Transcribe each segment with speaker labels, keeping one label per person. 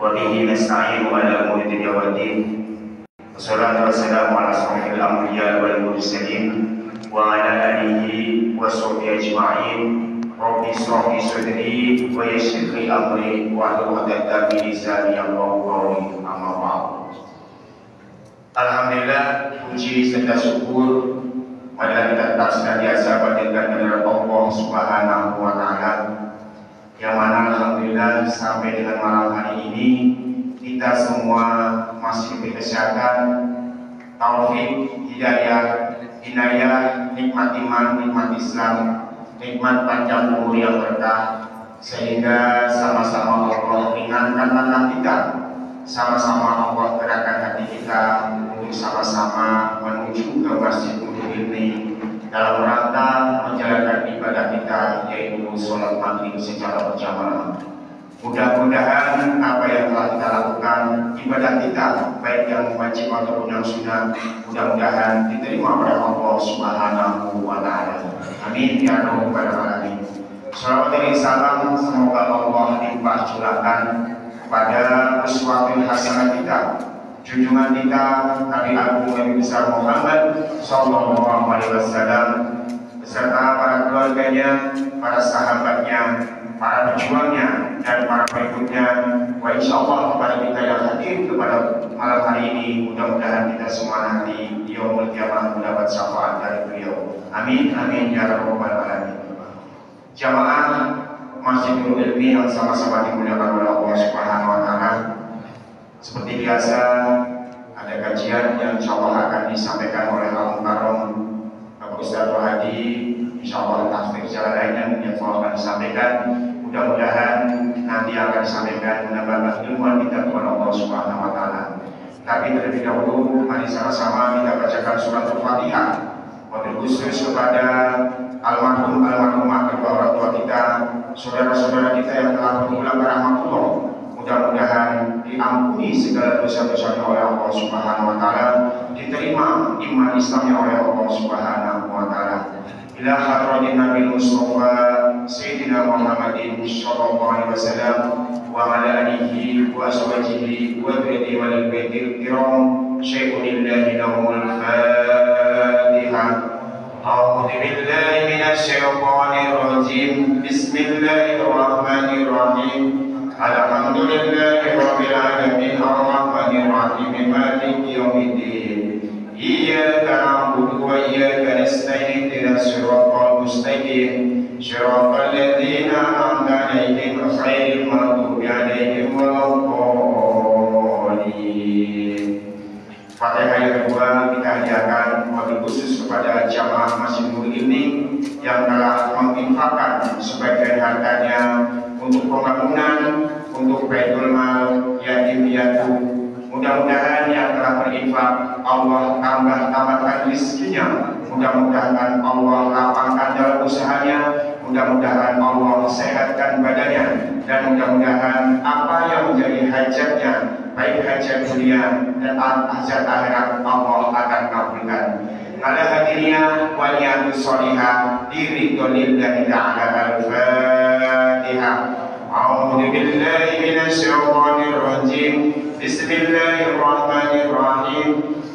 Speaker 1: وبه نستعين على أمور الدنيا والدين والصلاة والسلام على أشرف الأنبياء والمرسلين وعلى آله وصحبه أجمعين. رب اشرح لي صدري ويسر لي أمري واحلل عقدة من لساني يفقهوا قولي. أما بعد. Alhamdulillah, puji serta syukur marilah kita tetap senantiasa panjatkan kehadirat Allah Subhanahu wa Ta'ala, yang mana alhamdulillah sampai dengan malam hari ini kita semua masih diberi kesehatan, taufik, hidayah, inayah, nikmat iman, nikmat Islam, nikmat panjang umur yang berkah, sehingga sama-sama Allah ringankan langkah kita, sama-sama Allah gerakkan hati kita untuk sama-sama menuju ke Masjid Nurul Ilmi dalam rangka menjalankan ibadah kita, yaitu sholat maghrib secara berjamaah. Mudah-mudahan apa yang telah kita lakukan, ibadah kita, baik yang wajib ataupun yang sunnah, mudah-mudahan diterima oleh Allah Subhanahu wa Ta'ala. Amin ya rabbal alamin. Salawat dan salam semoga Allah limpah curahkan kepada uswatul hasanah kita, junjungan kita Nabi Agung Nabi besar Muhammad Sallallahu Alaihi Wasallam beserta para keluarganya, para sahabatnya, para pejuangnya, dan para pengikutnya. Wa insyaallah kepada kita yang hadir kepada malam hari ini, mudah-mudahan kita semua nanti di yaumul qiyamah mendapat syafaat dari beliau. Amin amin ya rabbal alamin. Jamaah Masjid Nurul Ilmi yang sama-sama dimuliakan oleh Allah Subhanahu wa Ta'ala, seperti biasa ada kajian yang insyaallah akan disampaikan oleh Al-Mukarram Bapak Ustaz Rohadi. Insyaallah tafsir secara lainnya yang akan disampaikan, mudah-mudahan nanti akan disampaikan menambah ilmuwan kita kepada Allah Subhanahu wa Ta'ala. Tapi terlebih dahulu mari sama-sama kita bacakan surat Al-Fatihah, wabil khusus kepada almarhumah kedua orang tua kita, saudara-saudara kita yang telah berpulang ke rahmatullah. Mudah-mudahan diampuni segala dosa-dosanya oleh Allah Subhanahu wa Ta'ala, diterima iman Islamnya oleh Allah Subhanahu wa Ta'ala. Ila hadratin Nabi Mustafa Sayyidina Muhammadin sallallahu alaihi wasallam wa ala alihi wa azwajihi wa dzurriyyatihi wal baitil kiram. Syai'un lillahi lahumul Fatihah. أعوذ بالله من الشيطان الرجيم. بسم الله الرحمن الرحيم. الحمد لله رب العالمين الرحمن الرحيم مالك يوم الدين. إياك نعبد وإياك نستعين اهدنا الصراط المستقيم صراط الذين أنعمت عليهم غير المغضوب عليهم ولا الضالين. Fatihah yang kedua kita hadiahkan wabil khusus kepada jamaah Masjid Nurul Ilmi yang telah menginfakkan sebagian hartanya untuk pembangunan, untuk baitul mal, yatim piatu. Mudah-mudahan yang telah berinfak Allah tambahkan rezekinya, mudah-mudahan Allah lapangkan dalam usahanya, mudah-mudahan Allah sehatkan badannya, dan mudah-mudahan apa yang menjadi hajatnya, baik hajat dunia dan hajat akhirat, Allah akan kabulkan. Ala hadirnya wa niyatus sholihah lillahi ta'ala. Al-Fatihah. A'udzu billahi minasy syaithanir rajim. Bismillahirrahmanirrahim.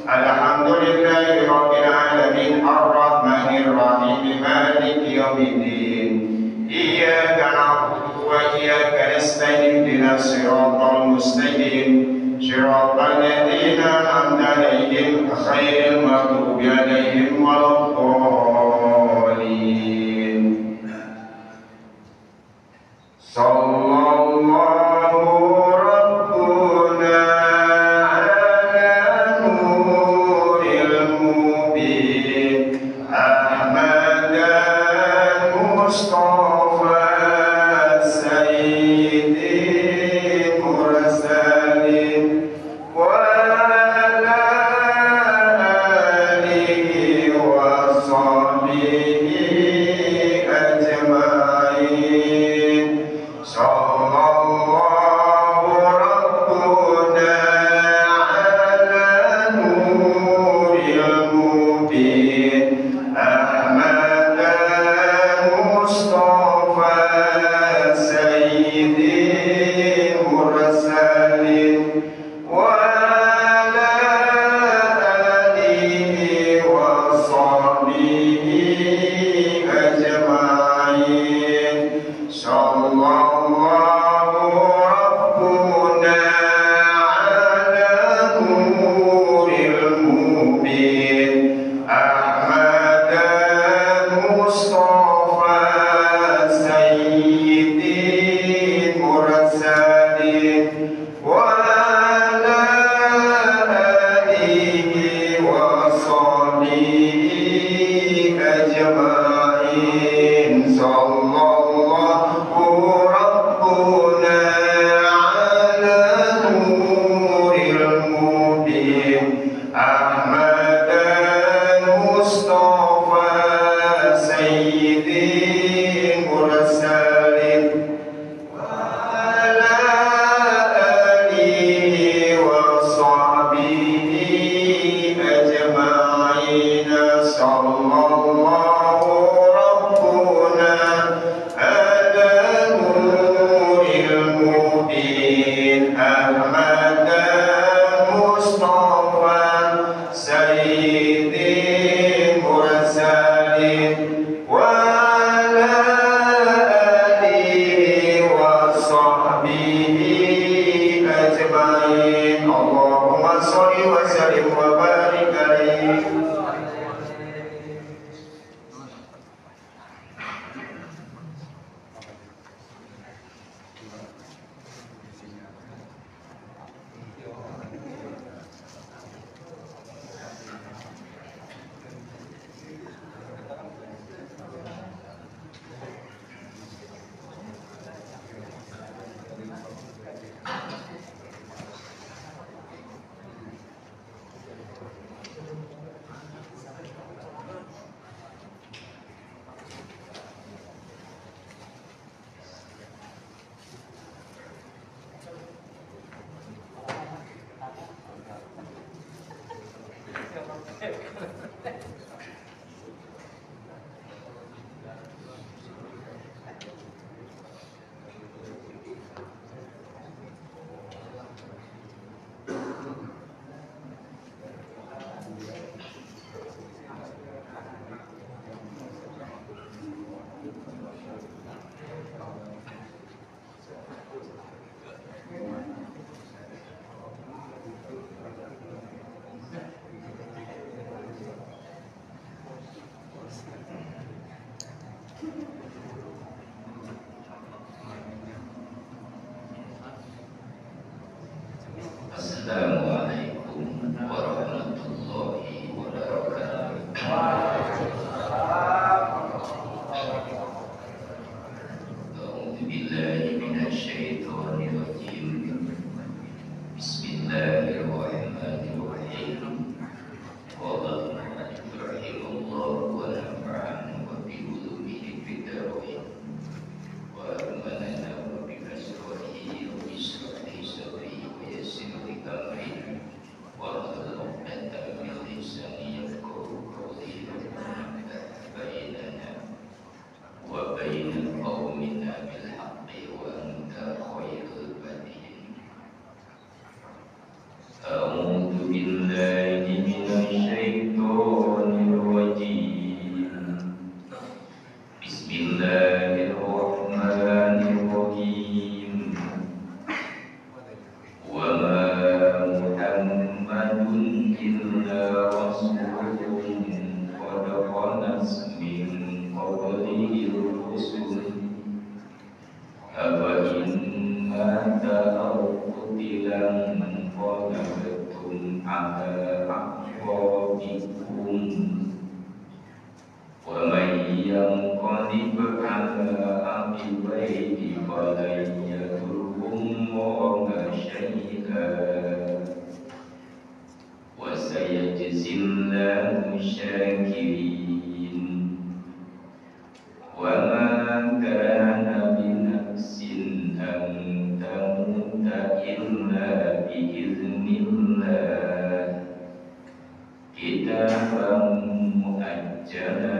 Speaker 1: Alhamdulillahi rabbil alamin arrahmanir rahim maliki yaumiddin. Iyyaka na'budu wa iyyaka nasta'in ihdinas siratal mustaqim siratal ladzina an'amta 'alaihim ghairil maghdubi 'alaihim waladdallin. Sallallahu rabbuna ala nuril mubin Ahmad Mustafa Sayyidil Mursalin wa ala alihi wa sahbihi Ahmad Mustafa Sayyidil Mursalin wa ala alihi wa sahbihi ajma'in. Allahumma sholli wa sallim wa barik alaihi.
Speaker 2: Assalamualaikum warahmatullahi wabarakatuh. A'udzu billahi minasyaitonir rajim. Bismillahirrahmanirrahim. Qala rahimahullah wa nafa'ana wa bi ulumihi fid dharain. Wa amanana wa bi masrihi wa bi sirrihi sabri wa yassir li amri wa hlul 'uqdatam min lisani yafqahu qawli bainana wa bainal qaumina bil haqqi wa anta khairul badiin. A'udzu billahi minasy syaithanir rajim. Bismillahirrahmanirrahim. Wa ma Muhammadun illa rasulun qad khalat min qablihi rusul. Afa in mata aw qutila qalabtum ala aqabikum. Wa man yanqalib ala aqibaihi falan yadurrullaha syai'an wa sayajzillahu syakirin. Wa ma kana binafsin an tamuta illa biiznillah kitaban muajjala.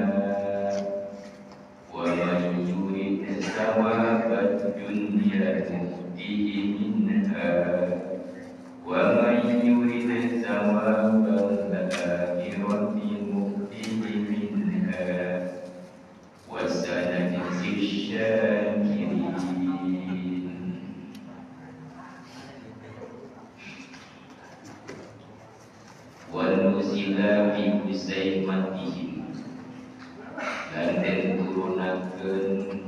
Speaker 2: Wa man yurid thawabad dunya nu'tihi minha wa man yurid thawabal akhirati nu'tihi minha wa sanajzi syakirin. Wa nuzila fi husaymatihim, dan den turunakeun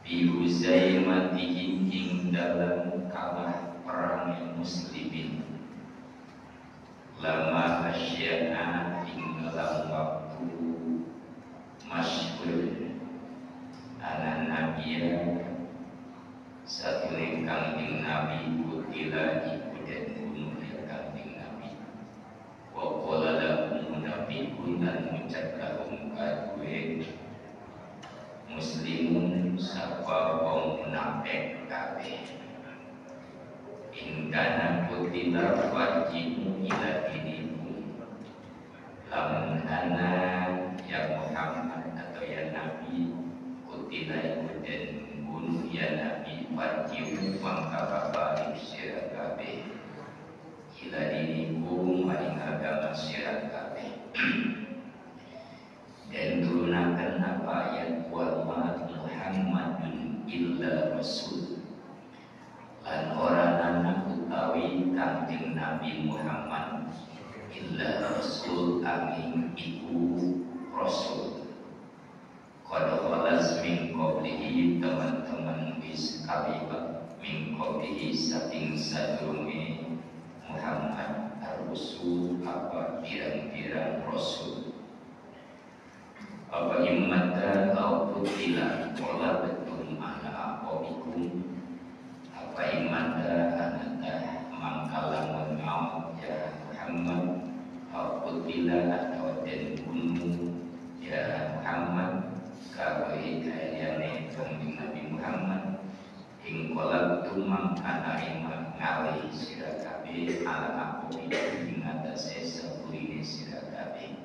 Speaker 2: fi husaymatihim ing dalam kalah perang muslimin. Lama asya'a ing dalam waktu masyhur ana nabiya satu kanjeng Nabi kutila iku den bunuh kanjeng Nabi. Wa qala lahum munafiqun lan ngucap lahum kadue muslimun sapa wong munafik kabeh. Ingkana kutila wajibu ila dinikum, lamun ana ya Muhammad atau ya Nabi kutila iku den bunuh ya Nabi maring agama sira kabeh. Dan turunakan apa ayat wa ma Muhammadun illa rasul, lan ora ana utawi Kanjeng Nabi Muhammad illa rasul angin iku rasul. Qad khalas min qablihi, teman-teman wis kalibat min qablihi saking sadurunge Muhammad ar-rusul apa pirang-pirang rasul. Apa imata au putila wala betum ana apoikum, apa imata anata mangkalang maut ya Muhammad, au putila atau den bunuh ya Muhammad kawe kayane Kanjeng Nabi Muhammad ing kala tumang ana imam ngali sira kabeh ala apoikum ing atase sapurine sira kabeh.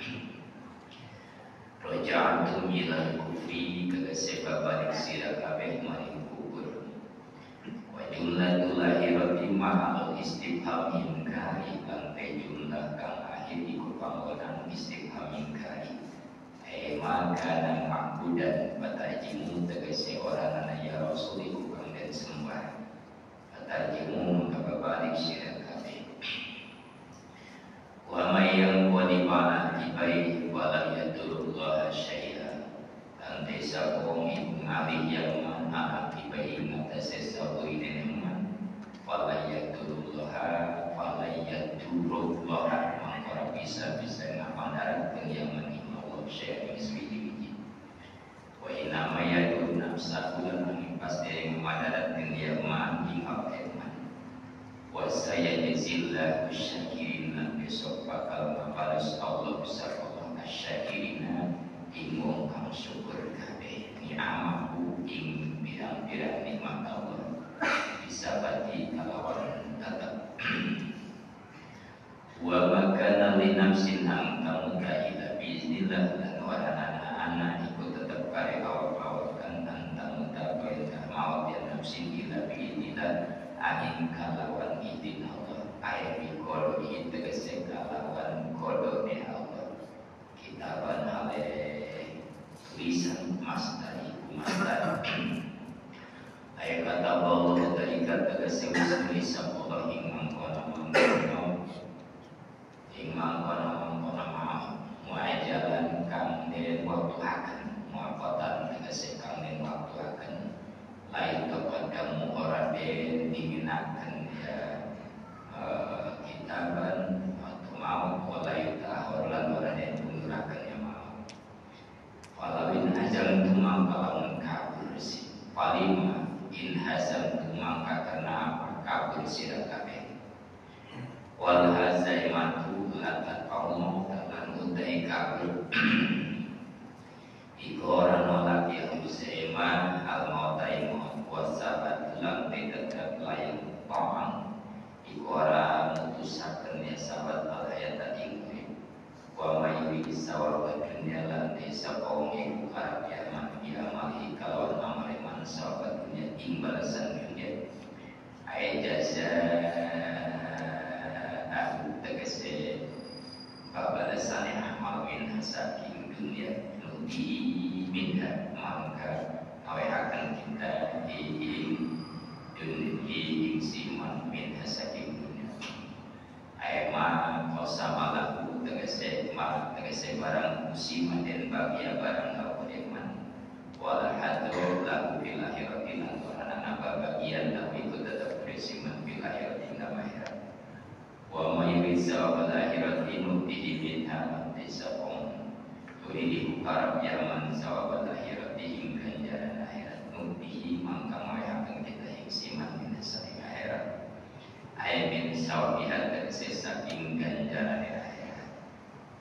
Speaker 2: Roja'atum ilal kufri kegese babalik sira kabeh maring kubur. Wa jumlatul lahirati ma'al istifham inkari, lan jumlah kang akhir iku panggonan istifham inkari. Maka nang makbudan batajimu tegese orang ana ya rasul iku kang den sembah. Batajimu kababalik sira kabeh. Wa may yang wadibana tibai wala yadurullah syai'a, dan desa wong iku ngalih yang mana tibai ngatasi saburi neman wala yadurullah mangkora bisa ngapandarat pengiaman Allah syai'a iswidi-widi. Wa inama yadur nafsakulan mengipas dari memadarat pengiaman ingkap eman. Wa sayajizillahu syakirin, lan besok bakal ngabalas Allah bersama asyakirina ing wong kang syukur kabeh ni'amahu ing pirang-pirang nikmat Allah bisa bati kalawan tetep. Wa makana li nafsin ang tamuta ila biiznillah, lan warana ana iku tetep kare awak-awak kan tamuta perintah maut ya nafsin ila biiznillah angin kalawan izin Allah. Ayat bikolo ini tegese kalawan kodone Allah. Kitaban hale tulisan masdar iku masdar. Ayat kata Allah terikat tegese tulis Allah ing mangkono mau muajalan kang den waktu akan muakotan tegese kang den waktu akan lain kepadamu orang den diminakan ya kitaban atau mau walai tahorlan orang den menggunakan ya mau walawin ajal tumang kalamun kabur si palima in hazam tumang karena kabur sirah kabeh wal hazaimatu latat Allah dan utai kabur iku orang nolak yang usema al mautai maut wasabat lam tetap layan paham iku orang mutusaken ya sahabat al hayat ing wa mayuri sawal dunya lan desa kaum iku arab yaman diamali kalawan amaliman sahabat dunya ing balasan dunya ay jasa aku tegese babalasan amal min hasakin dunia nuti minha mangka awe akan kita ing siman min hasakin dunia ayma kosamalahu tegese barang musiman dan bagia barang kaudeman wala hadu lahu fil akhirati lan warana bagian lahu itu tetap bersiman fil akhirati akhirat wa may bisa wal akhirati nutihi minha tisabun turihi karab yaman sawabal akhirati ing ganjaran akhirat nutihi mangka mayakan kita ing siman min saing akhirat ay min sawabihat tegese saking ganjaran akhirat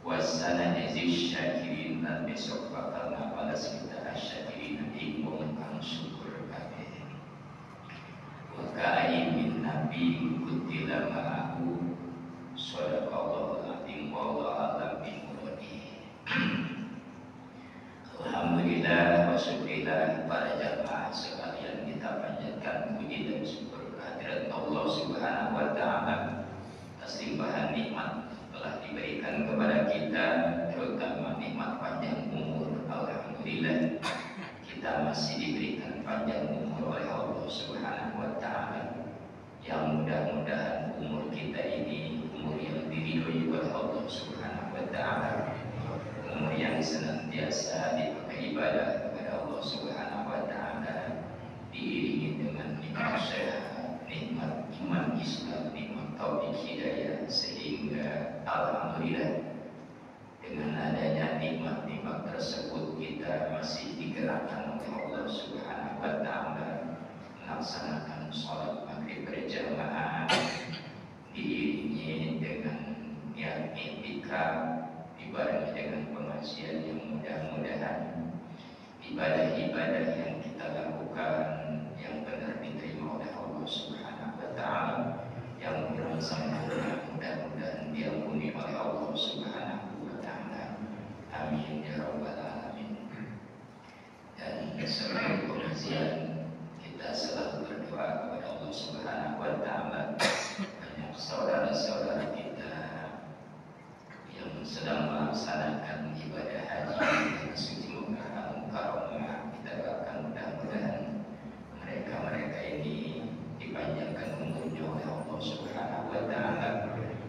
Speaker 2: wasana aziz syakirin lan besok bakal ngabalas kita asyakirin ing wong kang syukur kabeh wa kaimin nabi kutila ma'ahu sadaqallahu al-azim wallahu a'lam bi muradihi. Alhamdulillah wa syukurillah para jamaah sekalian, kita panjatkan puji dan syukur kehadirat Allah Subhanahu wa taala atas limpahan nikmat Subhanahu wa Ta'ala, yang mudah-mudahan umur kita ini umur yang diridhoi oleh Allah Subhanahu wa Ta'ala, umur yang senantiasa dipakai ibadah kepada Allah Subhanahu wa Ta'ala, diiringi dengan nikmat sehat, nikmat iman Islam, nikmat taufik hidayah, sehingga alhamdulillah dengan adanya nikmat-nikmat tersebut kita masih digerakkan oleh Allah Subhanahu wa Ta'ala melaksanakan sholat maghrib berjamaah, diiringi dengan niat i'tikaf, dibarengi dengan pengajian yang mudah-mudahan ibadah-ibadah yang kita lakukan yang benar diterima oleh Allah Subhanahu wa Ta'ala, yang kurang sempurna mudah-mudahan diampuni oleh Allah Subhanahu wa Ta'ala. Amin ya rabbal alamin. Dan sebelum pengajian kita selalu berdoa kepada Allah Subhanahu wa Ta'ala. Banyak saudara-saudara kita yang sedang melaksanakan ibadah haji di suci Mekah Al-Mukarramah, kita doakan mudah-mudahan mereka ini dipanjangkan umurnya oleh Allah Subhanahu wa Ta'ala,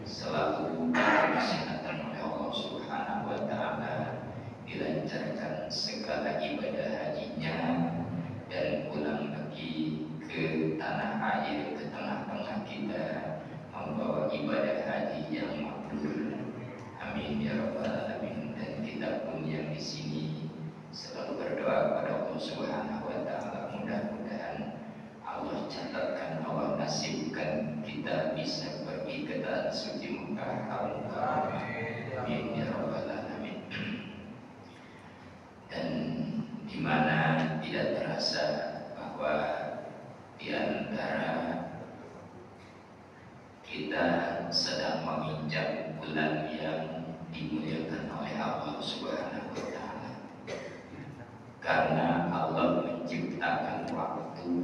Speaker 2: selalu kesehatan oleh Allah Subhanahu wa Ta'ala, dilancarkan segala ibadah hajinya, dan pulang lagi ke tanah air, ke tengah-tengah kita, membawa ibadah haji yang mabrur. Amin ya rabbal alamin. Dan kita pun yang di sini selalu berdoa kepada Allah Subhanahu wa Ta'ala, mudah-mudahan Allah catatkan, Allah nasibkan kita bisa pergi ke tanah suci Mekah Al-Mukarramah. Amin ya rabbal alamin. Dan di mana tidak terasa bahwa di antara kita sedang menginjak bulan yang dimuliakan oleh Allah Subhanahu wa Ta'ala, karena Allah menciptakan waktu.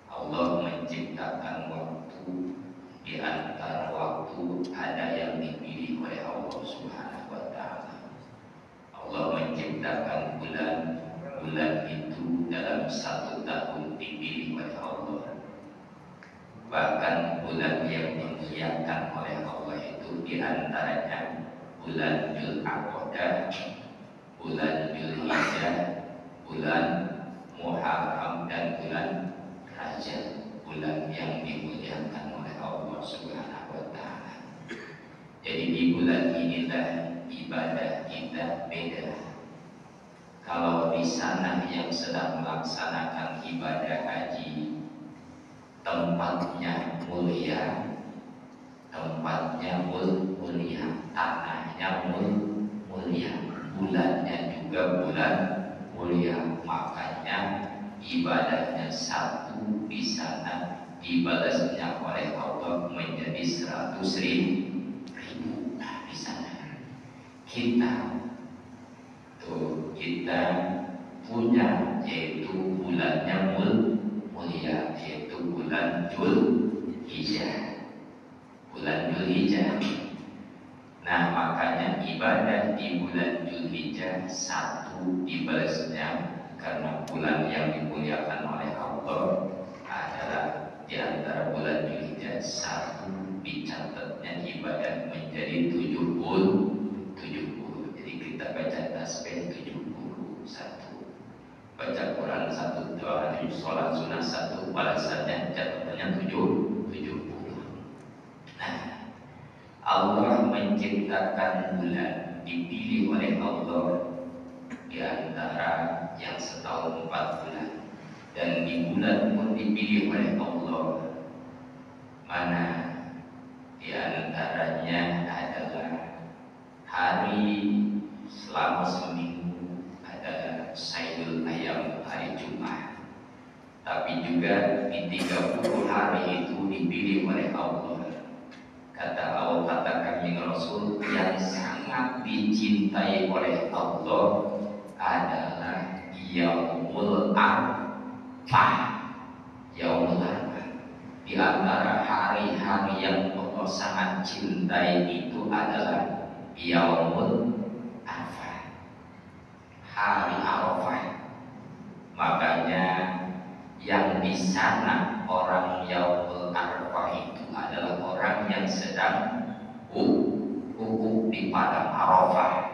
Speaker 2: Allah menciptakan waktu, di antara waktu ada yang dipilih oleh Allah Subhanahu wa Ta'ala. Allah menciptakan bulan, bulan itu dalam 1 tahun dipilih oleh Allah. Bahkan bulan yang dimuliakan oleh Allah itu diantaranya bulan Dzulqa'dah, bulan Dzulhijjah, bulan Muharram, dan bulan Rajab, bulan yang dimuliakan oleh Allah Subhanahu wa Ta'ala. Jadi di bulan inilah ibadah kita beda. Kalau di sana yang sedang melaksanakan ibadah haji, tempatnya mulia, mulia, tanahnya mulia, bulannya juga bulan mulia, makanya ibadahnya satu di sana dibalasnya oleh Allah menjadi 100.000. Nah, di sana kita punya, yaitu bulannya mulia, yaitu bulan Dzulhijjah, Nah, makanya ibadah di bulan Dzulhijjah satu dibalasnya, karena bulan yang dimuliakan oleh Allah adalah di antara bulan Dzulhijjah, satu dicatatnya ibadah menjadi 70. Jadi kita baca tasbih 71, baca Quran 1, doa sholat sunnah 1, balasannya catatannya 70. Nah, Allah menciptakan bulan, dipilih oleh Allah di antara yang setahun 4 bulan, dan di bulan pun dipilih oleh Allah. Mana di antaranya adalah hari selama seminggu ada Sayyidul Ayyam, hari Jumat. Tapi juga di 30 hari itu dipilih oleh Allah. Kata Allah, kata kami Rasul, yang sangat dicintai oleh Allah adalah Yaumul Arfah. Yaumul Arfah, di antara hari-hari yang Allah sangat cintai itu adalah Yaumul Arfah, hari Arafah. Makanya yang di sana orang Yaumul Arafah itu adalah orang yang sedang wukuf di padang Arafah,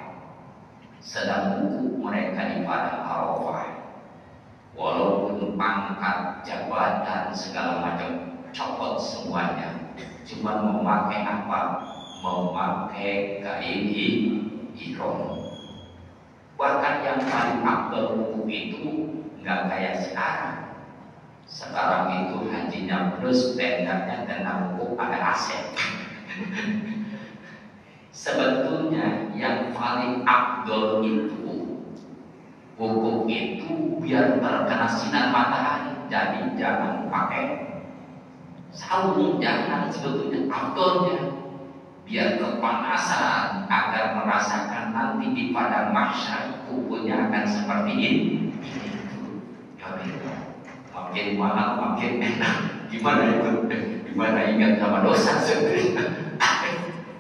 Speaker 2: sedang wukuf mereka di padang Arafah. Walaupun pangkat, jabatan, segala macam copot semuanya, cuma memakai apa? Memakai kain ihram. Bahkan yang paling afdal wukuf itu nggak kayak sekarang. Sekarang itu hajinya plus, tendanya dan wukuf ada aset. Sebetulnya yang paling afdal itu wukuf itu biar terkena sinar matahari. Jadi jangan pakai sarung, jangan, sebetulnya afdalnya biar kepanasan, agar merasakan nanti di padang mahsyar kukunya akan seperti ini. Ya beda. Makin mahal makin enak. Gimana itu? Gimana ingat sama dosa sebenarnya?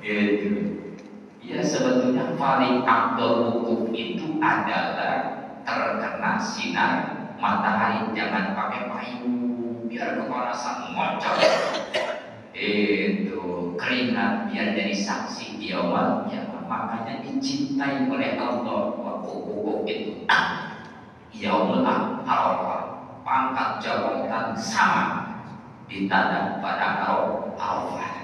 Speaker 2: Gitu. Ya sebetulnya paling afdal wukuf itu adalah terkena sinar matahari, jangan pakai payung biar kepanasan ngocok. Itu keringat biar jadi saksi di awal ya, makanya dicintai oleh Allah. Wukuf itu Yaumul Arafah, pangkat jabatan sama di tanah pada Arafah,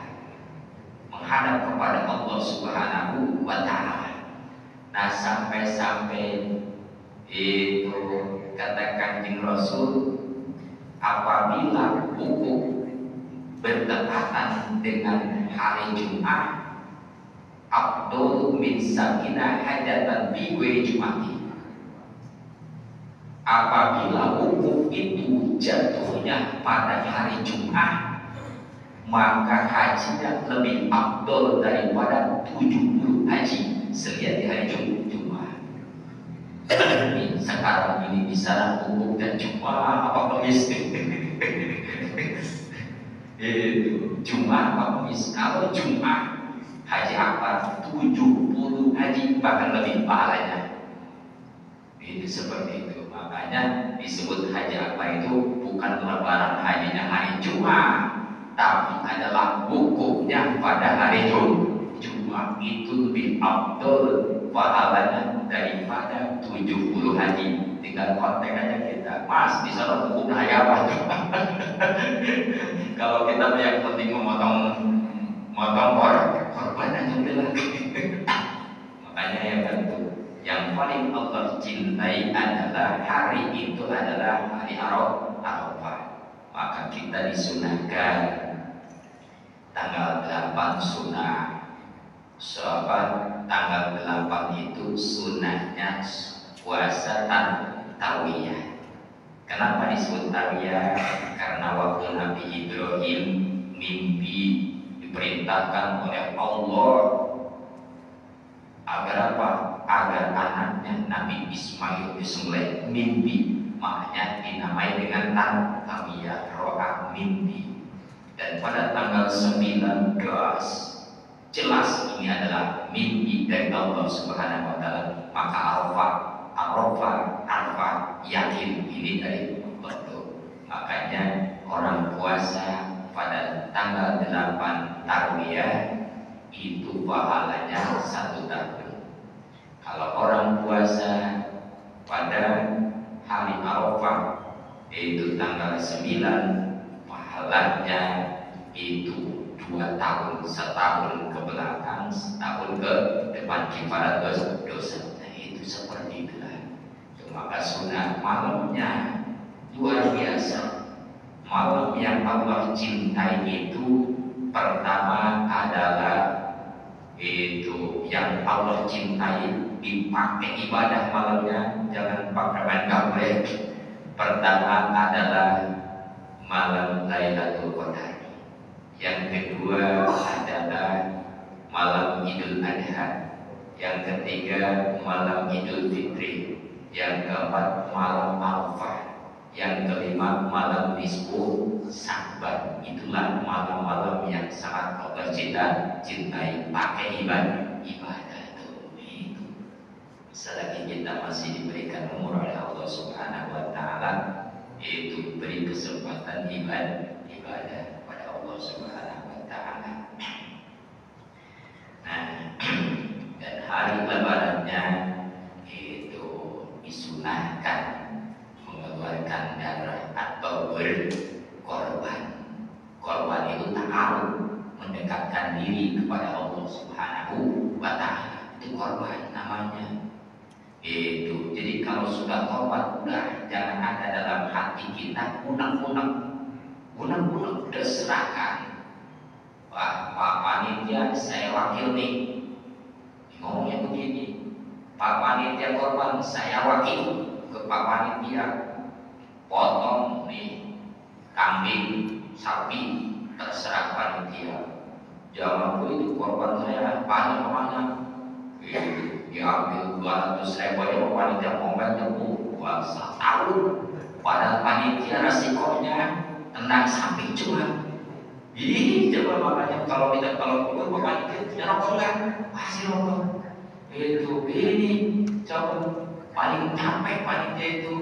Speaker 2: menghadap kepada Allah Subhanahu wa Ta'ala. Nah, sampai-sampai itu kata Kanjeng Rasul, apabila wukuf berdekatan dengan hari Jumat, afdalu min sabina hajatan bi Jumati. Apabila wukuf itu jatuhnya pada hari Jumat, maka hajinya lebih afdal daripada 70 haji selihat di hari Jumat. Sekarang ini bisa wukuf dan Jumat apa Kamis? Itu Jumat apa Kamis? Kalau Jumat haji apa? 70 haji, bahkan lebih pahalanya. Itu seperti itu. Makanya disebut haji apa itu bukan lebaran hajinya hari Jumat, tapi adalah wukufnya pada hari Jumat. Itu lebih afdal pahalanya daripada 70 haji. Tinggal kontak aja kita, Mas bisa wukuf hari apa? Kalau kita yang penting memotong korban aja udah. Makanya ya kan itu yang paling Allah cintai adalah hari itu adalah hari Arafah. Maka kita disunahkan tanggal 8 sunnah. Sahabat, tanggal 8 itu sunnahnya puasa tawiyah. Kenapa disebut tawiyah? Karena waktu Nabi Ibrahim mimpi, diperintahkan oleh Allah agar apa? Agar anaknya Nabi Ismail disembelih. Mimpi, makanya dinamai dengan tawiyah, ro'a mimpi. Dan pada tanggal 19 jelas ini adalah mimpi dari Allah Subhanahu wa Ta'ala. Maka Arafah yakin ini dari Allah. Makanya orang puasa pada tanggal 8 Tarwiyah itu pahalanya 1 tahun. Kalau orang puasa pada hari Arafah yaitu tanggal 9, pahalanya itu 2 tahun, setahun ke belakang, setahun ke depan kifarat dosa. Nah, itu seperti itulah. Maka sunnah malamnya luar biasa. Malam yang Allah cintai itu pertama adalah itu yang Allah cintai dipakai ibadah malamnya, jangan pakai main gaplek. Pertama adalah malam Lailatul Qadar. Yang kedua adalah malam Idul Adha. Yang ketiga malam Idul Fitri. Yang keempat malam Arafah. Yang kelima malam nisfu Sya'ban. Itulah malam-malam yang sangat Allah cintai pakai ibadah itu. Selagi kita masih diberikan umur oleh Allah Subhanahu wa Ta'ala, itu beri kesempatan ibadah pada Allah Subhanahu wa taala. Nah, dan hari lebarannya itu disunahkan mengeluarkan darah atau berkorban. Korban itu ta'aruf, mendekatkan diri kepada Allah Subhanahu wa taala. Itu korban namanya. Itu. Jadi kalau sudah tobat, udah jangan ada dalam hati kita unek-unek, udah serahkan. Wah, Pak Panitia saya wakil nih, ngomongnya begini. Pak Panitia korban saya wakil ke Pak Panitia, potong nih kambing, sapi, terserah panitia. Jangan itu korban saya banyak. Diambil 200.000 aja panitia mobilnya buat setahun. Padahal panitia resikonya tendang sapi cuma. Ih, coba makanya kalau kita panitia punya rokok enggak? Pasti rokok. Itu ini coba paling capek panitia itu.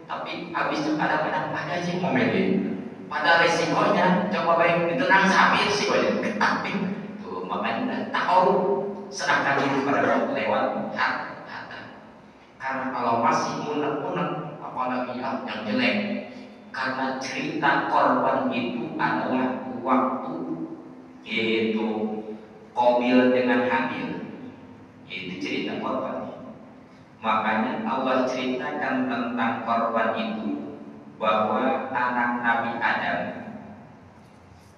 Speaker 2: Tapi habis itu kadang-kadang pada sih mobilnya. Pada resikonya coba baik ditendang sapi resikonya tapi tuh makanya tahu. Serahkan diri pada Allah lewat harta. Karena kalau masih unek-unek, apalagi yang jelek, karena cerita korban itu adalah waktu itu Qabil dengan Habil. Itu cerita korban. Makanya Allah ceritakan tentang korban itu bahwa anak Nabi Adam,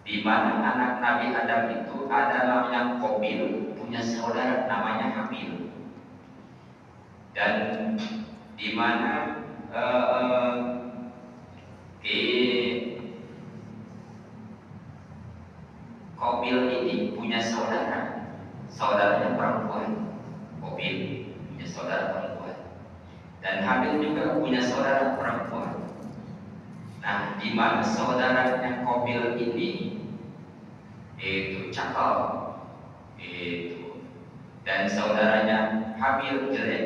Speaker 2: di mana anak Nabi Adam itu adalah yang Qabil, punya saudara namanya Habil, dan di mana Qabil ini punya saudaranya perempuan. Qabil punya saudara perempuan, dan Habil juga punya saudara perempuan. Nah, di mana saudaranya Qabil ini itu cakal, itu, dan saudaranya Habil jelek.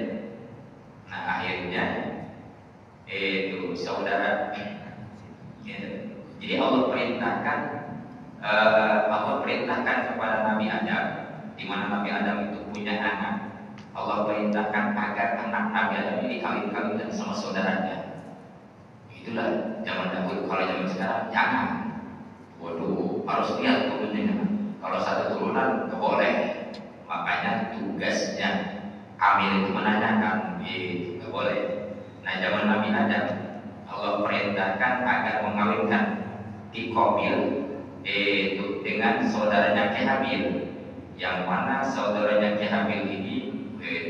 Speaker 2: Nah, akhirnya itu saudara ya, jadi Allah perintahkan kepada Nabi Adam, di mana Nabi Adam itu punya anak. Allah perintahkan agar anak Nabi Adam ini kawin-kawin sama saudaranya. Itulah zaman dahulu. Kalau zaman sekarang jangan. Waduh, harus lihat turunnya. Kalau satu turunan nggak boleh. Makanya tugasnya Hamil itu menanyakan, nggak boleh. Nah, zaman Nabi Adam, Allah perintahkan agar mengawinkan di Qabil itu dengan saudaranya Habil, yang mana saudaranya Habil ini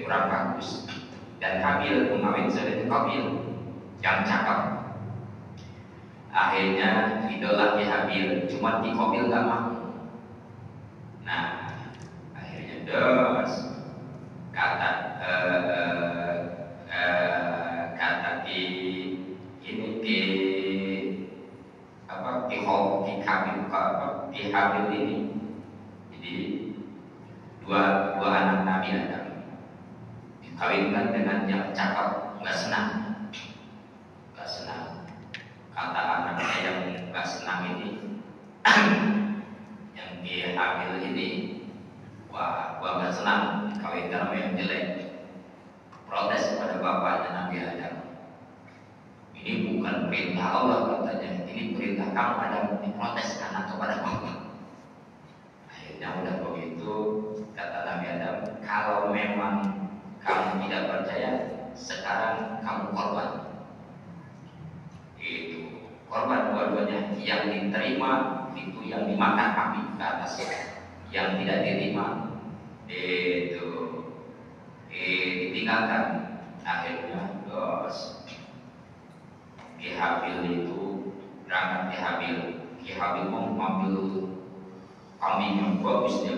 Speaker 2: kurang bagus, dan Habil mengawin saudaranya Qabil yang cakep. Akhirnya idola Habil, cuma di Qabil nggak mau. Nah, akhirnya kata di ini di Habil ini, jadi dua anak Nabi Adam dikawinkan dengan yang cakep, nggak senang. Kata anaknya yang nggak senang ini, yang dia Habil ini, wah, gua nggak senang kawinkan sama yang jelek. Protes kepada bapaknya Nabi Adam. Ini bukan perintah Allah katanya, ini perintah kamu Adam. Protes anak kepada bapak. Akhirnya udah begitu, kata Nabi Adam, kalau memang kamu tidak percaya, sekarang kamu korban. Itu korban dua-duanya. Yang diterima itu yang dimakan api ke atas, yang tidak diterima itu ditinggalkan. Akhirnya Habil itu berangkat Habil mau mengambil kambing yang bagus dia.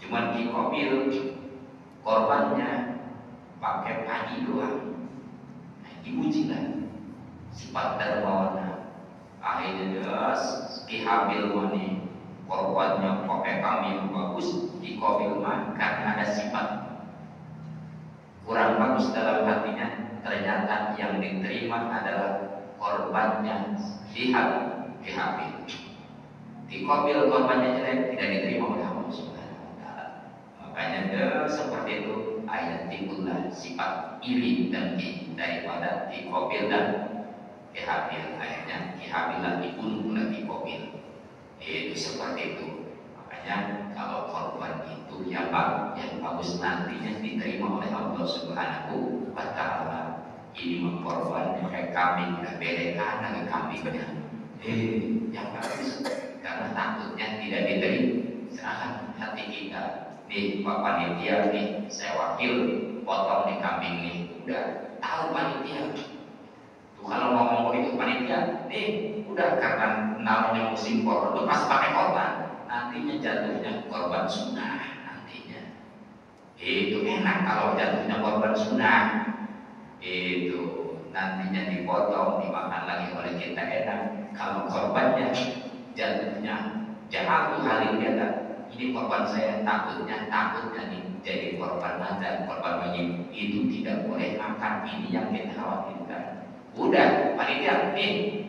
Speaker 2: Cuman Qabil korbannya pakai padi doang. Nah, diuji lah sifat dermawannya. Akhirnya Habil ini korbannya pakai kambing yang bagus, di Qabil mah karena ada sifat kurang bagus dalam hatinya, ternyata yang diterima adalah korbannya dihabis, dikobil korbannya jelek, tidak diterima oleh Allah Subhanahu wa Ta'ala. Makanya seperti itu ayat timbullah sifat iri dan daripada dikobil dan dihabil. Akhirnya dihabilah dibunuh lagi dikobil. Itu seperti itu. Makanya kalau korban itu yang bagus nantinya diterima oleh Allah Subhanahu wa Ta'ala. Ini mengkorban pakai kambing, udah belekan lagi kambingnya. Yang bagus, karena takutnya tidak diterima. Serahkan hati kita. Nih Pak Panitia nih, saya wakil potong nih kambing nih. Udah tahu panitia. Tuh kalau ngomong begitu panitia, nih udah karena namanya musim korban, tuh pas pakai korban. Nantinya jatuhnya korban sunnah nantinya. Itu enak kalau jatuhnya korban sunnah. Itu nantinya dipotong, dimakan lagi oleh kita enak. Kalau korbannya jatuhnya jatuh hari dia ini korban saya takutnya nih jadi korban azab, korban wajib itu tidak boleh makan. Ini yang kita khawatirkan. Udah panitia nih,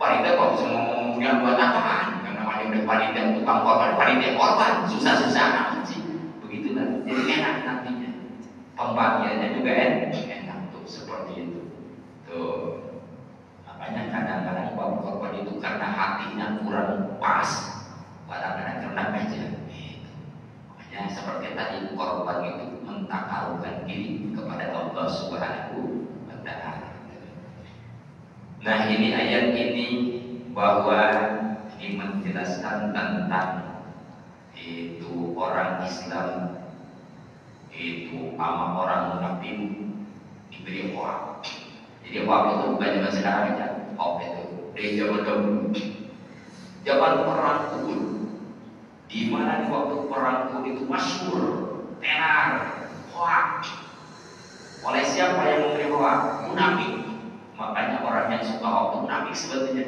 Speaker 2: panitia kok bisa ngomong yang buat apaan? Karena namanya udah panitia tukang korban, panitia korban susah-susah amat sih. Begitulah, jadi enak nantinya. Pembagiannya juga enak tuh seperti itu. Tuh makanya kadang-kadang korban itu karena hatinya kurang pas, kadang-kadang kena aja. Makanya seperti tadi korban itu mentakalkan diri kepada Allah Subhanahu wa Ta'ala. Nah ini ayat ini bahwa ini menjelaskan tentang itu orang Islam itu sama orang munafik diberi hoak. Jadi hoak itu bukan zaman sekarang aja, hoak itu dari zaman dahulu, zaman perang Uhud, di mana di waktu perang Uhud itu masyhur tenar hoak. Oleh siapa yang memberi hoak? Munafik. Makanya orang yang suka hoak itu munafik sebetulnya.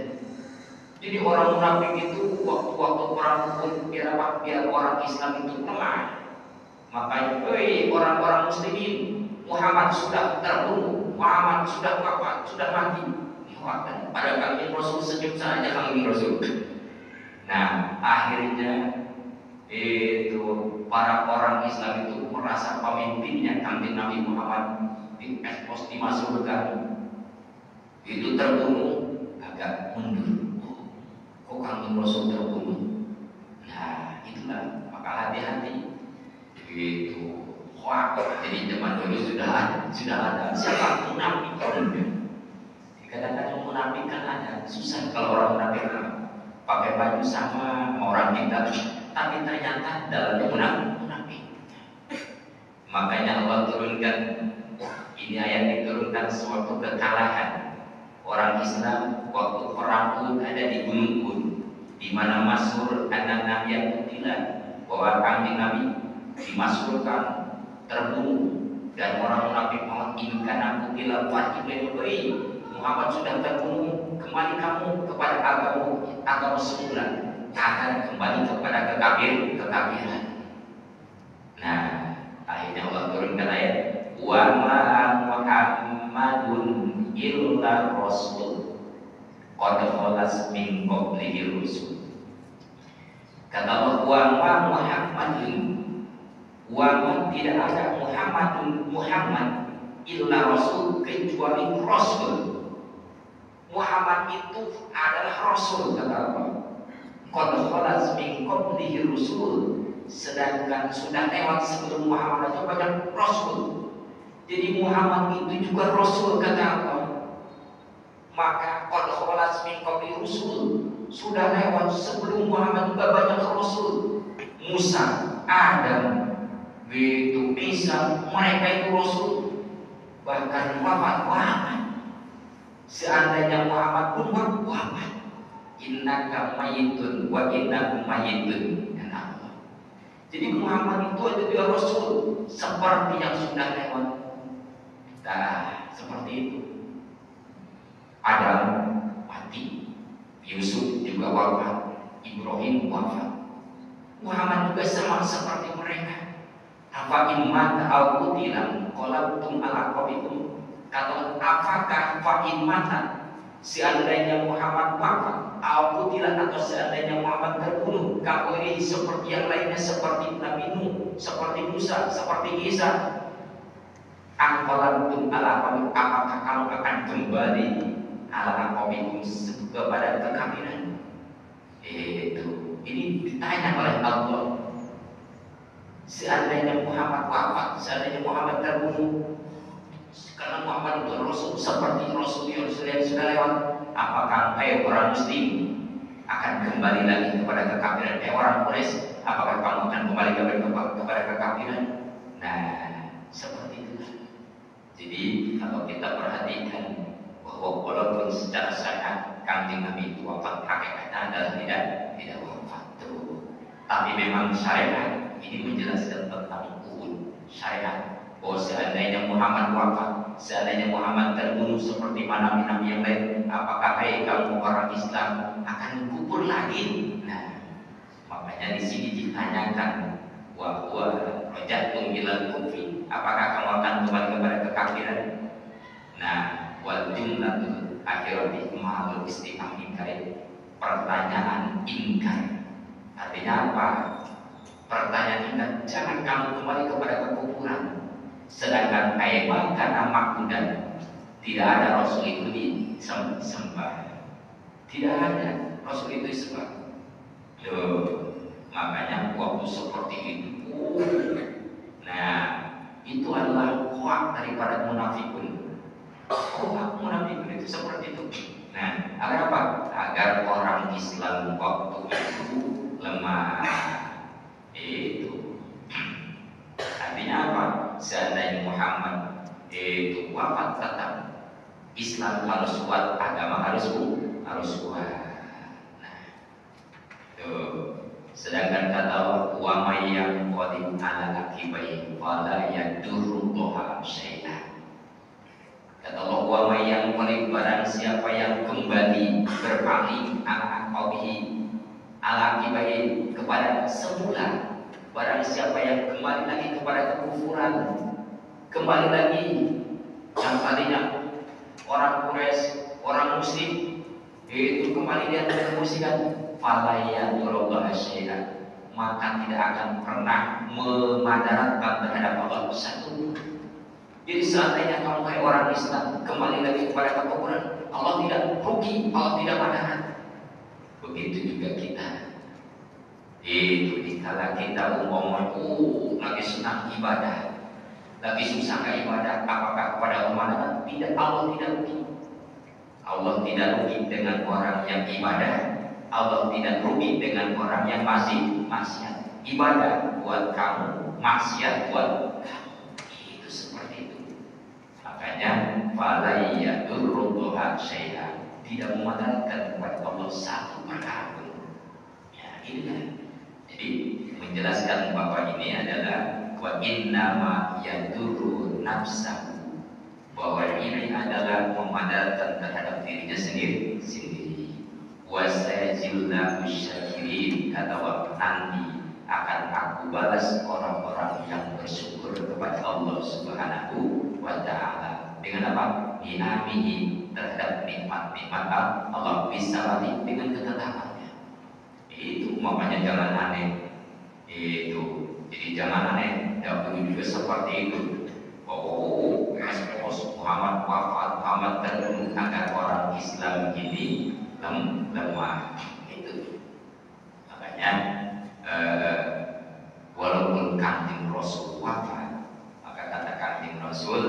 Speaker 2: Jadi orang munafik itu waktu perang Uhud biar orang Islam itu lemah. Makanya, orang-orang muslimin, Muhammad sudah terbunuh, Muhammad sudah wafat, sudah mati. Pada kali Rasul senyum saja kali Rasul. Nah, akhirnya itu para orang Islam itu merasa pemimpinnya kanjeng Nabi Muhammad diekspos dimasukkan. Itu terbunuh, agak mundur. Kok kanjeng Rasul terbunuh? Nah, itulah maka hati-hati. Itu hoak. Jadi zaman dulu sudah ada siapa munafik kadang-kadang munafik kan ada susah kalau orang munafik pakai baju sama orang kita tapi ternyata dalamnya munafik. Makanya Allah turunkan ini ayat diturunkan suatu kekalahan orang Islam waktu perang Uhud ada di Gunung Uhud di mana masyhur anak Nabi yang kutilan bahwa kanjeng Nabi dimasukkan terbunuh dan orang munafik menginginkan aku bilang Muhammad sudah terbunuh, kembali kamu kepada agama semula, akan kembali kepada kekafiran. Nah, akhirnya Allah turunkan ayat wa ma Muhammadun illa rasul qad khalas min qablihi rusul. Kata Allah wa ma Muhammadun tidak ada Muhammad illa rasul kecuali rasul. Muhammad itu adalah rasul kata Allah. Qad khalas min qablihi rusul, sedangkan sudah lewat sebelum Muhammad itu banyak rasul. Jadi Muhammad itu juga rasul kata Allah. Maka qad khalas min qablihi rusul, sudah lewat sebelum Muhammad juga banyak rasul. Musa, Adam, begitu Isa, mereka itu rasul, bahkan wafat. Seandainya Muhammad pun wafat, innaka mayyitun wa innakum mayyitun. Jadi Muhammad itu ada juga rasul seperti yang sudah lewat. Nah, seperti itu. Adam mati, Yusuf juga wafat, Ibrahim wafat. Muhammad juga sama seperti mereka. Apa iman au qutilan qalabtum ala qabikum. Kata apakah fa'in mata seandainya Muhammad wafat, aku tidak, atau seandainya Muhammad terbunuh, kamu ini seperti yang lainnya, seperti Nabi Nuh, seperti Musa, seperti Isa. Angkolantum ala qawmi, apakah kamu akan kembali ala qawmikum kepada kekafiran? Itu ini ditanya oleh Allah. Seandainya Muhammad wafat, seandainya Muhammad terbunuh, karena Muhammad itu Rasul seperti Rasul yang sudah lewat, apakah orang Muslim akan kembali lagi kepada kekafiran? Orang Quraisy, apakah kamu akan kembali kepada kekafiran? Nah, seperti itu. Jadi kalau kita perhatikan bahwa walaupun secara syariat Kanjeng Nabi itu wafat, hakikatnya adalah tidak wafat tuh. Tapi memang syariat ini menjelaskan tentang syariat. Oh, seandainya Muhammad wafat, seandainya Muhammad terbunuh seperti mana nabi yang lain, apakah kamu orang Islam akan kubur lagi? Nah, makanya di sini ditanyakan bahwa rojatum ilal kufri, apakah kamu akan kembali kepada kekafiran? Nah, wal jumlatul akhirati ma'al istifham ingkar, pertanyaan ingkar. Artinya apa? Pertanyaan ingkar, jangan kamu kembali kepada kekufuran. Sedangkan ayat karena makmudan, tidak ada Rasul itu disembah, tidak ada Rasul itu disembah. Makanya waktu seperti itu, nah itu adalah hoak daripada munafikun. Hoak munafikun itu seperti itu. Nah, agar apa? Agar orang Islam waktu itu lemah. Itu artinya apa? Seandainya Muhammad itu wafat, tetap Islam harus kuat, agama harus kuat. Nah, sedangkan kata wa may yanqadim ala akibai fala yadurruha syai'an. Kata Allah, wa may yanqadim, barang siapa yang kembali berpaling ala akibai kepada semula, barang siapa yang kembali lagi kepada kekufuran, kembali lagi yang tadinya orang Quraisy, orang Muslim, itu kembali dia kemusyrikan, falaya yurullah syai'an, maka tidak akan pernah memadaratkan terhadap Allah satu. Jadi seandainya kamu hai orang Islam kembali lagi kepada kekufuran, Allah tidak rugi, Allah tidak madarat. Begitu juga kita. Itu dikala kita lagi senang ibadah, lagi susah ke ibadah, apakah kepada umat? Tidak, Allah tidak rugi. Allah tidak rugi dengan orang yang ibadah, Allah tidak rugi dengan orang yang masih maksiat. Ibadah buat kamu, maksiat buat kamu. Itu seperti itu. Makanya fala yadurruha syai'an, tidak memadaratkan kepada Allah satu perkara pun. Ya, ini kan. Jadi menjelaskan bahwa ini adalah wa innama yadurru nafsahu, bahwa ini adalah memadaratkan terhadap dirinya sendiri. Wa sayajillahu syakirin, kata nanti akan aku balas orang-orang yang bersyukur kepada Allah Subhanahu wa ta'ala. Dengan apa? Ni'amihi, terhadap nikmat-nikmat Allah, bisa dengan ketetapannya. Itu makanya jangan aneh. Itu jadi jangan aneh. Dahulu juga seperti itu. Oh, Muhammad wafat, Muhammad terbunuh, agar orang Islam ini lemah. Itu makanya walaupun Kanjeng Rasul wafat, maka kata Kanjeng Rasul,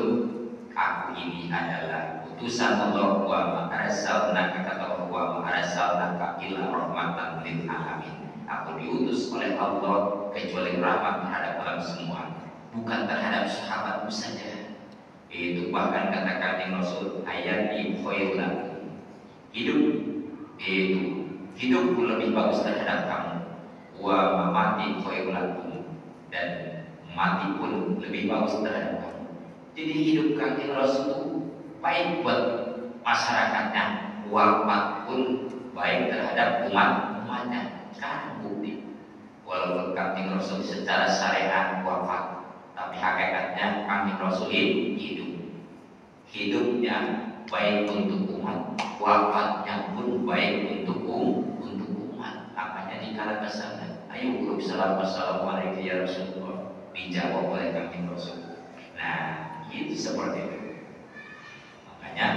Speaker 2: aku ini adalah utusan Allah, wa ma arsalnaka, kata Allah, wa ma arsalnaka illa rahmatan lil alamin. Aku diutus oleh Allah kecuali rahmat terhadap alam semua, bukan terhadap sahabatku saja. Itu bahkan kata Kanjeng Rasul, hayati khairul lakum, hidupku lebih bagus terhadap kamu, wa mamati khairul lakum, dan mati pun lebih bagus terhadap kamu. Jadi hidup Kanjeng Rasul itu baik buat masyarakatnya, wafat pun baik terhadap umatnya. Sekarang bukti, walaupun Kanjeng Rasul secara syariat wafat, tapi hakikatnya Kanjeng Rasul hidup. Hidupnya baik untuk umat, wafatnya pun baik untuk umat. Makanya dikala kesana, ayo ucap salam assalamualaikum ya Rasulullah, dijawab oleh kami Rasul. Nah, itu seperti itu. Makanya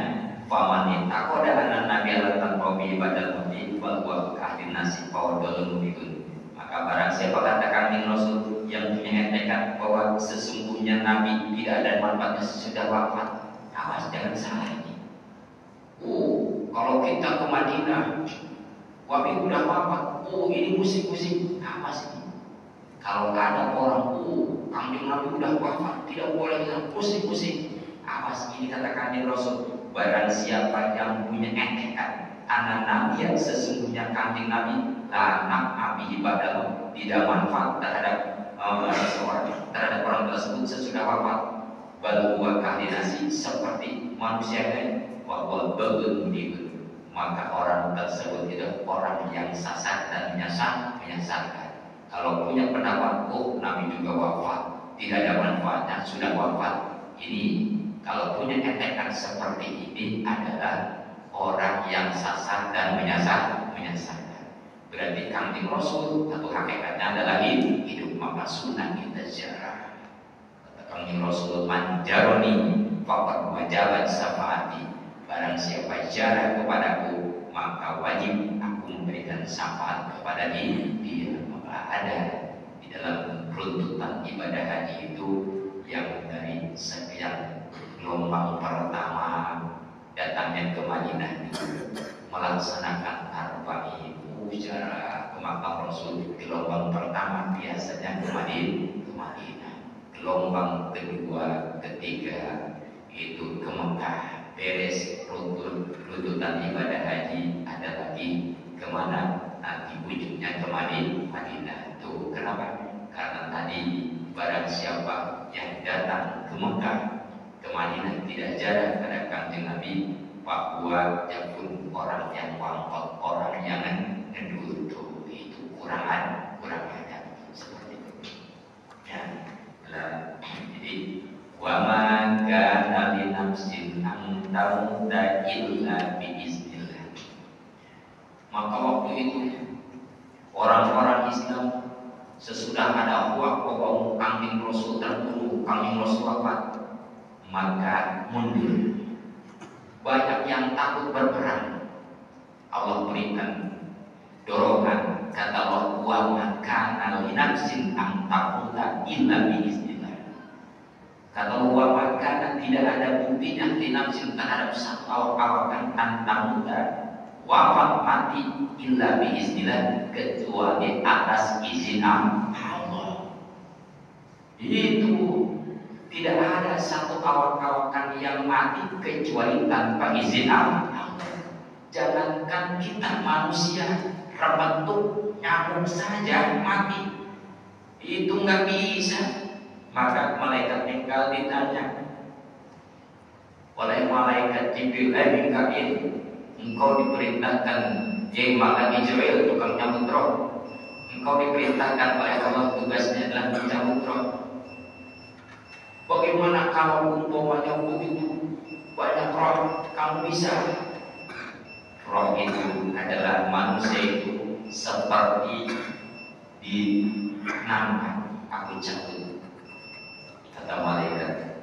Speaker 2: faman taqoda anan nabi alatan qawi badal muti wal wa kahdin nasib fawadul mubin. Maka barang siapa katakan Rasul yang punya tekad bahwa sesungguhnya Nabi tidak ada manfaatnya sesudah wafat, awas jangan salah ini. Kalau kita ke Madinah, Wabi udah wafat, ini musik-musik, awas ini. Kalau ada orang, kanjeng Nabi udah wafat, tidak boleh musik-musik, awas ini katakan Rasul. Barang siapa yang punya tekad anak Nabi yang sesungguhnya kanjeng Nabi anak Nabi ibadah tidak manfaat terhadap orang tersebut sesudah wafat, baru buat koordinasi seperti manusia lain, bahwa berbeda, maka orang tersebut itu orang yang sesat dan menyesatkan. Kalau punya pendapat Nabi juga wafat, tidak ada manfaatnya, sudah wafat, ini kalau punya etekan seperti ini adalah orang yang sesat dan menyesatkan. Berarti kanjeng Rasul atau hakikatnya adalah hidup, maka sunnah kita ziarah. Kata kanjeng Rasul, manjaroni faqad wajabat syafaati. Barang siapa ziarah kepadaku, maka wajib aku memberikan syafaat kepada dia. Maka ada di dalam runtutan ibadah haji itu yang dari sekian gelombang pertama datangnya ke Madinah itu melaksanakan arba'in ujarah ke makam Rasul. Gelombang pertama biasanya ke Madinah, gelombang kedua, ketiga itu ke Mekah. Beres runtutan ibadah haji, ada lagi kemana? Nanti ujungnya ke Madinah. Tuh kenapa? Karena tadi barang siapa yang datang ke Mekah, ke Madinah tidak jarang pada kanjeng Nabi, bahwa dia pun orang yang wangkot, orang yang ngedul, itu kurang ada seperti itu. Ya, jadi wa ma kana li nafsin an tamuta illa bi iznillah. Maka waktu itu orang-orang Islam sesudah ada bahwa kanjeng Rasul terbunuh, kanjeng Rasul wafat, maka mundur. Banyak yang takut berperang. Allah berikan dorongan, kata Allah, wa kana li nafsin an tamuta illa bi iznillah. Kata Allah, wa kana tidak ada buktinya li nafsin terhadap satu awak-awakan an tamuta wafat mati illa bi iznillah, kecuali atas izin Allah. Itu tidak ada satu awak-awakan yang mati kecuali tanpa izin Allah. Jangankan kita manusia, rebentuk nyamuk saja mati, itu nggak bisa. Maka malaikat Mikail ditanya oleh malaikat Jibril, Mikail, engkau diperintahkan, malaikat Israel tukang nyambut roh, engkau diperintahkan oleh Allah, tugasnya adalah mencabut roh. Bagaimana kalau umpamanya begitu banyak roh, kamu bisa? Roh itu adalah manusia itu seperti di nampak, aku cabut. Kata malaikat,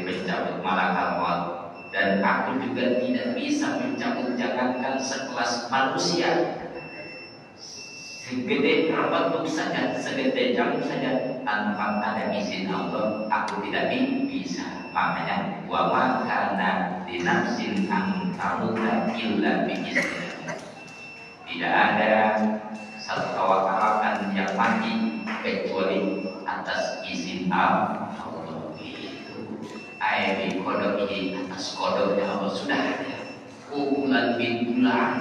Speaker 2: mencabut malaikat maut, dan aku juga tidak bisa mencabut, jangankan sekelas manusia. Segede terbentuk saja, segede jam saja, tanpa ada izin Allah, aku tidak bisa. Makanya wa ma kana li nafsin an tamuta illa bi iznillah. Tidak ada satu awak-awakan yang mati kecuali atas izin Allah. Itu ayat kodok ini, atas kodoknya Allah sudah ada. Bulan bin bulan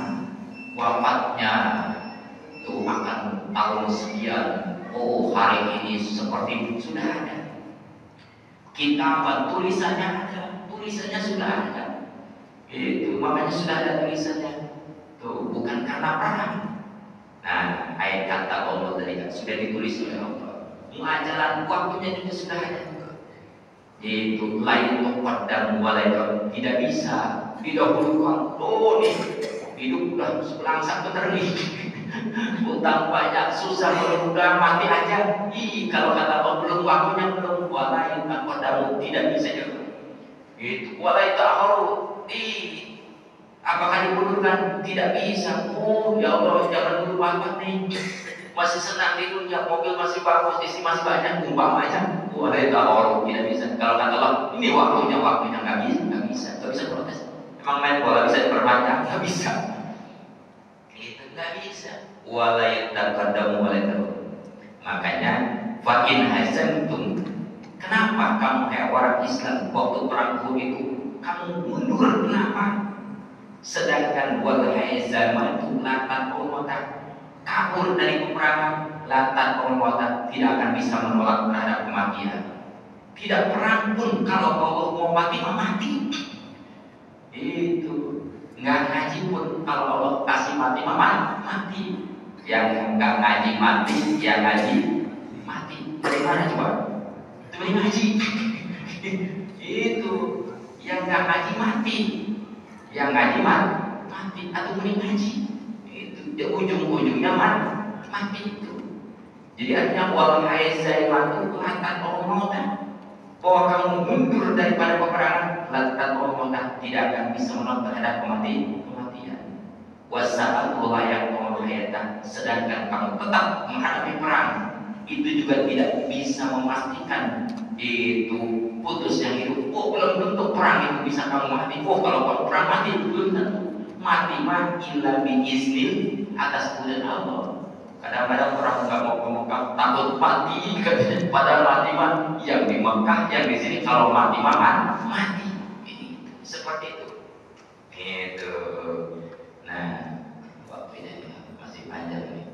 Speaker 2: wafatnya itu akan tahun sekian, hari ini seperti itu, sudah ada. Kitaban tulisannya ada, tulisannya sudah ada. Itu makanya sudah ada tulisannya. Tuh bukan karena perang. Nah, ayat kata Allah tadi kan sudah ditulis oleh Allah. Muajalan waktunya juga sudah ada. Itu lain muqaddam walaikum, tidak bisa didahulukan. Oh nih hidup udah langsat bener nih. Utang banyak, susah, udah mati aja. Kalau kata Allah belum waktunya, belum. Walai muqaddam, tidak bisa juga. Itu walai ta'khuru, apakah dibunuhkan? Tidak bisa. Oh ya Allah, jangan dulu wafat nih. Masih senang di dunia, mobil masih bagus, isi masih banyak, umpamanya. Walai ta'khuru, tidak bisa. Kalau kata Allah, ini waktunya nggak bisa protes. Emang main bola bisa diperpanjang? Nggak bisa. Itu nggak bisa. Walai taqaddamu walai ta'khuru. Makanya fa in hazantum, kenapa kamu kayak orang Islam waktu perang Uhud itu kamu mundur? Kenapa? Sedangkan wal hazama itu latan umatan, kabur dari peperangan, latan umatan, tidak akan bisa menolak terhadap kematian. Tidak perang pun kalau Allah mau mati mati. Itu nggak ngaji pun kalau Allah kasih mati mati. Yang nggak ngaji mati, yang ngaji mati. Dari mana coba? Itu ngaji. Itu yang nggak ngaji mati, yang ngaji mati atau mending ngaji. Itu dia ujung-ujungnya mati itu. Jadi artinya wal haizaiman itu lantan orang bahwa kamu mundur daripada peperangan, lantan orang tidak akan bisa menolak terhadap kematian. Wasa'atu layak hayatan, sedangkan kamu tetap menghadapi perang, itu juga tidak bisa memastikan itu putusnya hidup. Oh belum tentu perang itu bisa kamu mati. Oh kalau kamu perang mati belum tentu. Mati mah illa biiznil, atas kehendak Allah. Kadang-kadang orang nggak mau ke Mekah takut mati, padahal mati mah yang di Mekah, yang di sini kalau mati mah mati. Seperti itu. Itu. Nah, waktunya masih panjang nih.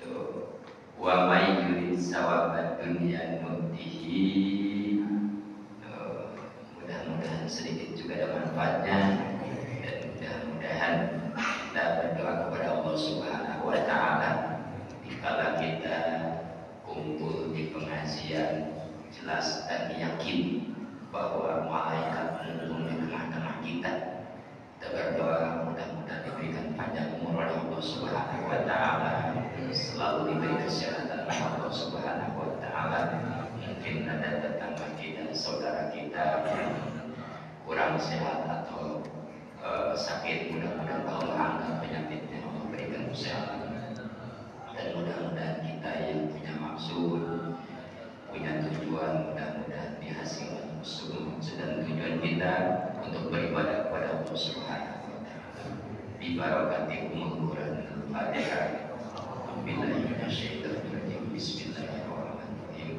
Speaker 2: Tuh, wa may yurid sawabad dunya nutihi. Mudah-mudahan sedikit juga ada manfaatnya, dan mudah-mudahan kita berdoa kepada Allah Subhanahu wa Ta'ala. Dikala kita kumpul di pengajian, jelas dan yakin bahwa malaikat menunggu di tengah-tengah kita. Kita berdoa mudah-mudahan diberikan panjang umur oleh Allah Subhanahu wa Ta'ala, selalu diberi kesehatan oleh Allah Subhanahu wa Ta'ala. Mungkin ada tetangga kita, saudara kita yang kurang sehat atau sakit, mudah-mudahan Allah angkat penyakitnya, Allah berikan kesehatan. Dan mudah-mudahan kita yang punya maksud, punya tujuan, mudah-mudahan dihasilkan dan tujuan kita untuk beribadah kepada Allah Subhanahu wa Ta'ala. Bi barakati umul Quran al-Fatihah. Billahi minasyaitonir rajim. Bismillahirrahmanirrahim.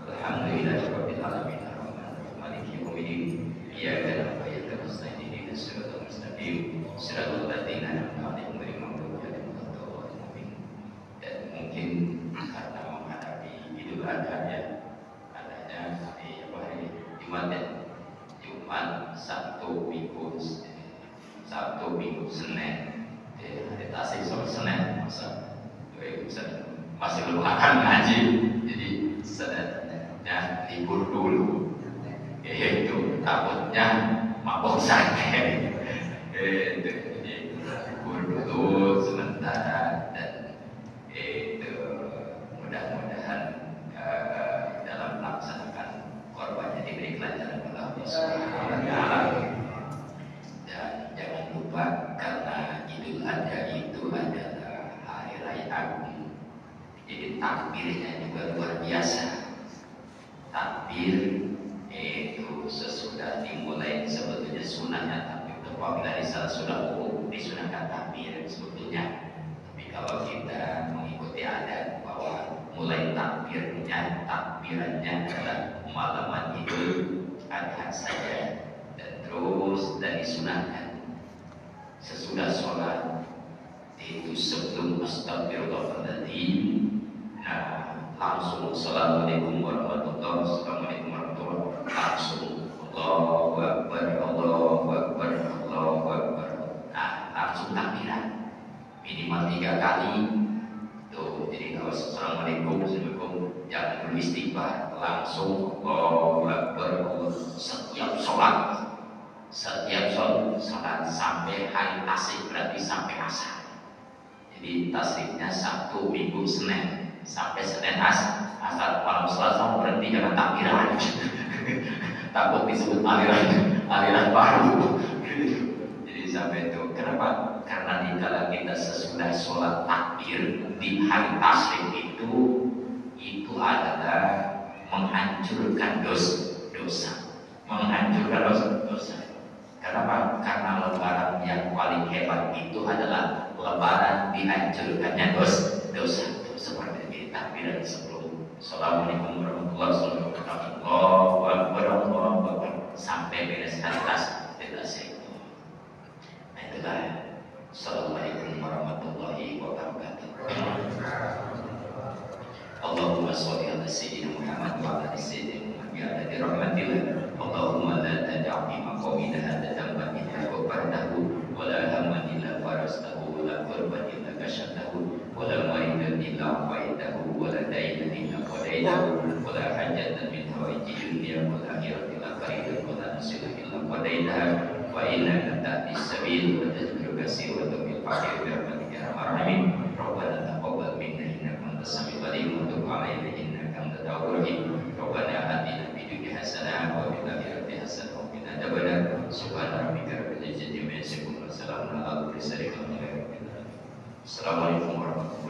Speaker 2: Alhamdulillahirabbil alamin. Arrahmanirrahim. Maliki yaumiddin. Iyyaka na'budu wa iyyaka nasta'in. Ihdinas siratal mustaqim. Siratal ladzina an'amta 'alaihim ghairil maghdubi 'alaihim waladdallin. Dan mungkin karena menghadapi Idul Adha ya, adanya di Jumat, Sabtu, Minggu, Senin. Hari Tasik sampai Senin masih belum akan ngaji, jadi Seninnya libur dulu. Itu takutnya mabok santai. Jadi libur dulu sementara, dan itu mudah-mudahan dalam melaksanakan korbannya diberi kelancaran oleh Allah Subhanahu wa Ta'ala. Dan jangan lupa, karena Idul Adha itu adalah hari raya agung, jadi takbirnya juga luar biasa. Takbir itu sesudah dimulai sebetulnya sunahnya takbir. Apabila di saat sudah disunahkan takbir sebetulnya. Tapi kalau kita mengikuti adat bahwa mulai takbirannya adalah malaman Idul Adha saja, dan terus dan disunahkan sesudah sholat itu sebelum astagfirullahaladzim. Nah, langsung assalamualaikum warahmatullahi wabarakatuh, langsung Allahu Akbar, Allahu Akbar, Allahu Akbar. Nah, langsung takbiran minimal 3 kali tuh. Jadi kalau assalamualaikum jangan beristighfar, langsung Allahu Akbar. Setiap sholat sampai hari tasrik, berarti sampai asar. Jadi tasriknya Sabtu, Minggu, Senin, sampai Senin asar. Malam Selasa berhenti jangan takbiran. Takut disebut aliran baru. Jadi sampai itu. Kenapa? Karena di kala kita sesudah sholat takbir di hari tasrik itu adalah menghancurkan dosa. Menghancurkan dosa. Kenapa? Karena lebaran yang paling hebat itu adalah lebaran dihancurkannya dosa. Seperti di takbiran sebelum Assalamualaikum warahmatullahi wabarakatuh. Allahu Akbar, Allahu Akbar, sampai beres hari tasrik. Nah, itulah. Assalamualaikum warahmatullahi wabarakatuh. Allahumma sholli ala sayyidina Muhammad wa ala sayyidina Muhammad ya ala rahmatillah. Allahumma la tad'a fi maqamina hadza dhanban illa ghafartahu wa la hamman illa farastahu wa la kurban illa kashaftahu wa la maridan illa afaitahu wa la daynan illa qadaitahu wa la hajatan min hawaiji dunya wal akhirati illa faridan wa la nasilan illa qadaitaha wa innaka ta'tis sabil wa tajru kasir wa tumil fakir bi rahmatika ya arhamar rahimin. Rabbana taqabbal minna innaka antas samiul alim wa tub 'alaina innaka antat tawwabur rahim. Rabbana atina fid dunya hasanah wa fil akhirati hasanah wa qina adzabannar. Subhana rabbika rabbil izzati amma yasifun wa salamun alal mursalin. Assalamualaikum warahmatullahi wabarakatuh.